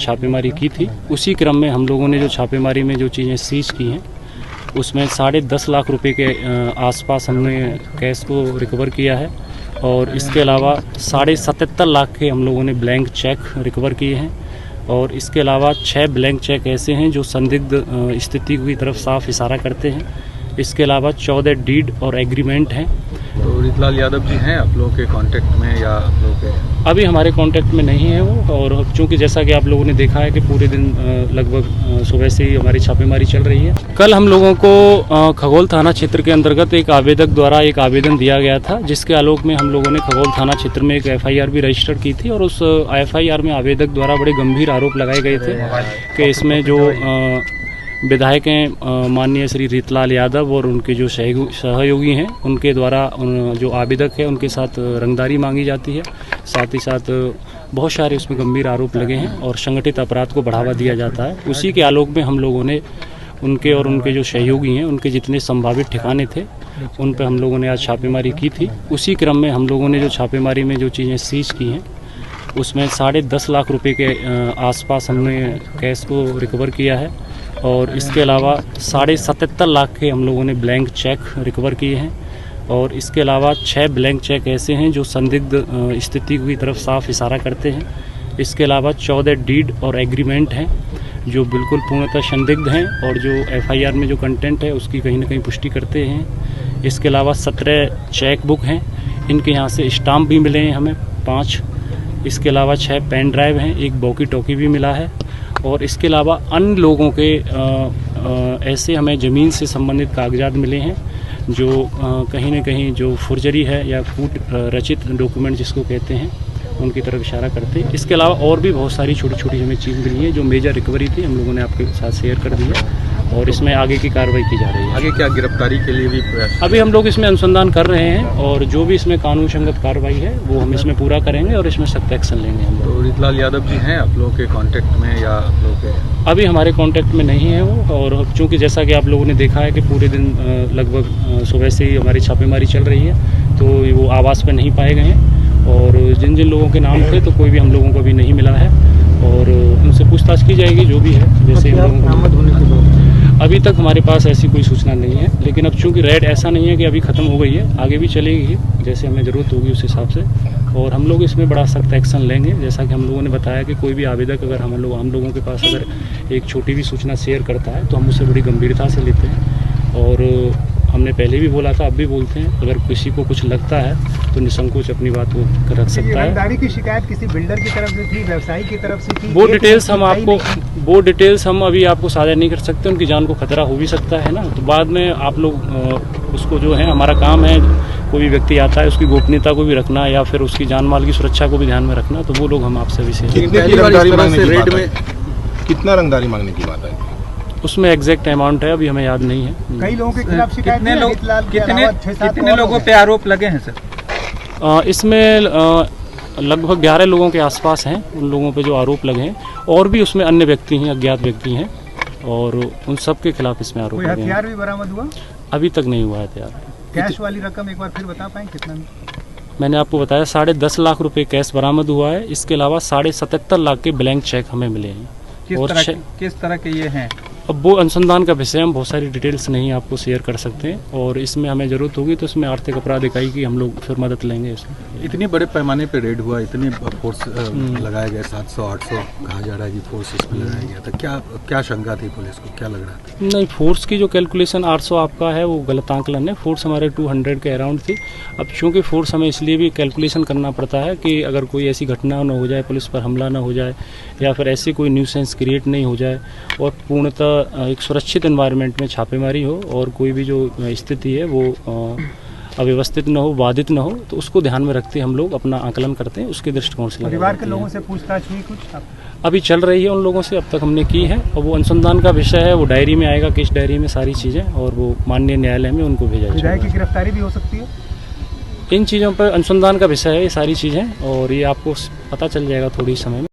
छापेमारी की थी। उसी क्रम में हम लोगों ने जो छापेमारी में जो चीज़ें सीज की हैं उसमें 10.5 लाख रुपए के आसपास हमने कैश को रिकवर किया है और इसके अलावा 77.5 लाख के हम लोगों ने ब्लैंक चेक रिकवर किए हैं और इसके अलावा 6 ब्लैंक चेक ऐसे हैं जो संदिग्ध स्थिति की तरफ साफ इशारा करते हैं। इसके अलावा 14 डीड और एग्रीमेंट हैं। तो रीतलाल यादव जी हैं आप लोगों के कांटेक्ट में या आप लोगों के? अभी हमारे कांटेक्ट में नहीं है वो, और चूंकि जैसा कि आप लोगों ने देखा है कि पूरे दिन लगभग सुबह से ही हमारी छापेमारी चल रही है। कल हम लोगों को खगौल थाना क्षेत्र के अंतर्गत एक आवेदक द्वारा एक आवेदन दिया गया था, जिसके आलोक में हम लोगों ने खगौल थाना क्षेत्र में एक FIR भी रजिस्टर की थी और उस FIR में आवेदक द्वारा बड़े गंभीर आरोप लगाए गए थे कि इसमें जो विधायक हैं माननीय श्री रीतलाल यादव और उनके जो सहयोगी हैं उनके द्वारा जो आवेदक है उनके साथ रंगदारी मांगी जाती है। साथ ही साथ बहुत सारे उसमें गंभीर आरोप लगे हैं और संगठित अपराध को बढ़ावा दिया जाता है। उसी के आलोक में हम लोगों ने उनके और उनके जो सहयोगी हैं उनके जितने संभावित ठिकाने थे उन पर हम लोगों ने आज छापेमारी की थी। उसी क्रम में हम लोगों ने जो छापेमारी में जो चीज़ें सीज की हैं उसमें 10.5 लाख रुपए के आसपास हमने कैश को रिकवर किया है और इसके अलावा 77.5 लाख के हम लोगों ने ब्लैंक चेक रिकवर किए हैं और इसके अलावा 6 ब्लैंक चेक ऐसे हैं जो संदिग्ध स्थिति की तरफ साफ इशारा करते हैं। इसके अलावा 14 डीड और एग्रीमेंट हैं जो बिल्कुल पूर्णतः संदिग्ध हैं और जो FIR में जो कंटेंट है उसकी कहीं ना कहीं पुष्टि करते हैं। इसके अलावा 17 चेक बुक हैं, इनके यहाँ से स्टाम्प भी मिले हैं हमें 5। इसके अलावा 6 पेन ड्राइव हैं, एक वॉकी टॉकी भी मिला है और इसके अलावा अन्य लोगों के ऐसे हमें ज़मीन से संबंधित कागजात मिले हैं जो कहीं न कहीं जो फुर्जरी है या कूट रचित डॉक्यूमेंट जिसको कहते हैं उनकी तरफ इशारा करते हैं। इसके अलावा और भी बहुत सारी छोटी छोटी हमें चीज़ मिली है जो मेजर रिकवरी थी, हम लोगों ने आपके साथ शेयर कर दी है और इसमें आगे की कार्रवाई की जा रही है। आगे क्या गिरफ्तारी के लिए भी प्रयास? अभी हम लोग इसमें अनुसंधान कर रहे हैं और जो भी इसमें कानून संगत कार्रवाई है वो हम इसमें पूरा करेंगे और इसमें सख्त एक्शन लेंगे हम लोग। तो रीतलाल यादव जी हैं आप लोगों के कांटेक्ट में या आप लोगों के? अभी हमारे कांटेक्ट में नहीं है वो, और चूंकि जैसा कि आप लोगों ने देखा है कि पूरे दिन लगभग सुबह से ही हमारी छापेमारी चल रही है तो वो आवास पर नहीं पाए गए हैं और जिन जिन लोगों के नाम थे तो कोई भी हम लोगों को अभी नहीं मिला है और उनसे पूछताछ की जाएगी जो भी है। जैसे हम लोगों अभी तक हमारे पास ऐसी कोई सूचना नहीं है, लेकिन अब चूंकि रेड ऐसा नहीं है कि अभी ख़त्म हो गई है, आगे भी चलेगी जैसे हमें ज़रूरत होगी उस हिसाब से और हम लोग इसमें बड़ा सख्त एक्शन लेंगे। जैसा कि हम लोगों ने बताया कि कोई भी आवेदक अगर हम लोगों के पास अगर एक छोटी भी सूचना शेयर करता है तो हम उसे बड़ी गंभीरता से लेते हैं और हमने पहले भी बोला था अब भी बोलते हैं, अगर किसी को कुछ लगता है तो निसंकोच अपनी बात वो रख सकता है। रंगदारी की शिकायत किसी बिल्डर की तरफ से थी, व्यवसायी की तरफ से थी? वो डिटेल्स हम अभी आपको साझा नहीं कर सकते, उनकी जान को खतरा हो भी सकता है ना, तो बाद में आप लोग उसको जो है, हमारा काम है कोई भी व्यक्ति आता है उसकी गोपनीयता को भी रखना या फिर उसकी जान माल की सुरक्षा को भी ध्यान में रखना, तो वो लोग हम आपसे विशेष कितना रंगदारी मांगने की बात है? उसमें एग्जैक्ट अमाउंट है अभी हमें याद नहीं है। कई लोगों के खिलाफ शिकायत कितने लोगों पे आरोप लगे हैं सर? इसमें लगभग 11 लोगों के आसपास हैं उन लोगों पे जो आरोप लगे हैं और भी उसमें अन्य व्यक्ति हैं, अज्ञात व्यक्ति हैं और उन सब के खिलाफ इसमें आरोप लगे हैं। हथियार भी बरामद हुआ? अभी तक नहीं हुआ है हथियार। कैश वाली रकम एक बार फिर बता पाएं कितना? मैंने आपको बताया 10.5 लाख रुपए कैश बरामद हुआ है, इसके अलावा 77.5 लाख के ब्लैंक चेक हमें मिले हैं। किस तरह के ये हैं? अब वो अनुसंधान का विषय, हम बहुत सारी डिटेल्स नहीं आपको शेयर कर सकते हैं और इसमें हमें ज़रूरत होगी तो इसमें आर्थिक अपराध इकाई की हम लोग फिर मदद लेंगे इसमें। इतने बड़े पैमाने पे रेड हुआ, इतने फोर्स लगाया गया, 700-800 कहा जा रहा है कि फोर्स इसमें लगाया गया था, क्या शंका थी पुलिस को, क्या लग रहा था? नहीं, फोर्स की जो कैलकुलेशन 800 आपका है वो गलत आंकलन है, फोर्स हमारे 200 के अराउंड थी। अब चूँकि फोर्स हमें इसलिए भी कैलकुलेशन करना पड़ता है कि अगर कोई ऐसी घटना न हो जाए, पुलिस पर हमला न हो जाए या फिर ऐसी कोई न्यूसेंस क्रिएट नहीं हो जाए और पूर्णतः एक सुरक्षित एनवायरनमेंट में छापेमारी हो और कोई भी जो स्थिति है वो अव्यवस्थित न हो, बाधित न हो, तो उसको ध्यान में रखते हम लोग अपना आकलन करते हैं, उसके दृष्टिकोण से। परिवार के लोगों से पूछताछ हुई कुछ? अभी चल रही है उन लोगों से, अब तक हमने की है और वो अनुसंधान का विषय है, वो डायरी में आएगा, केस डायरी में सारी चीज़ें, और वो माननीय न्यायालय में उनको भेजा जाएगा। विधायक की गिरफ्तारी भी हो सकती है? इन चीज़ों पर अनुसंधान का विषय है ये सारी चीज़ें और ये आपको पता चल जाएगा थोड़ी समय में।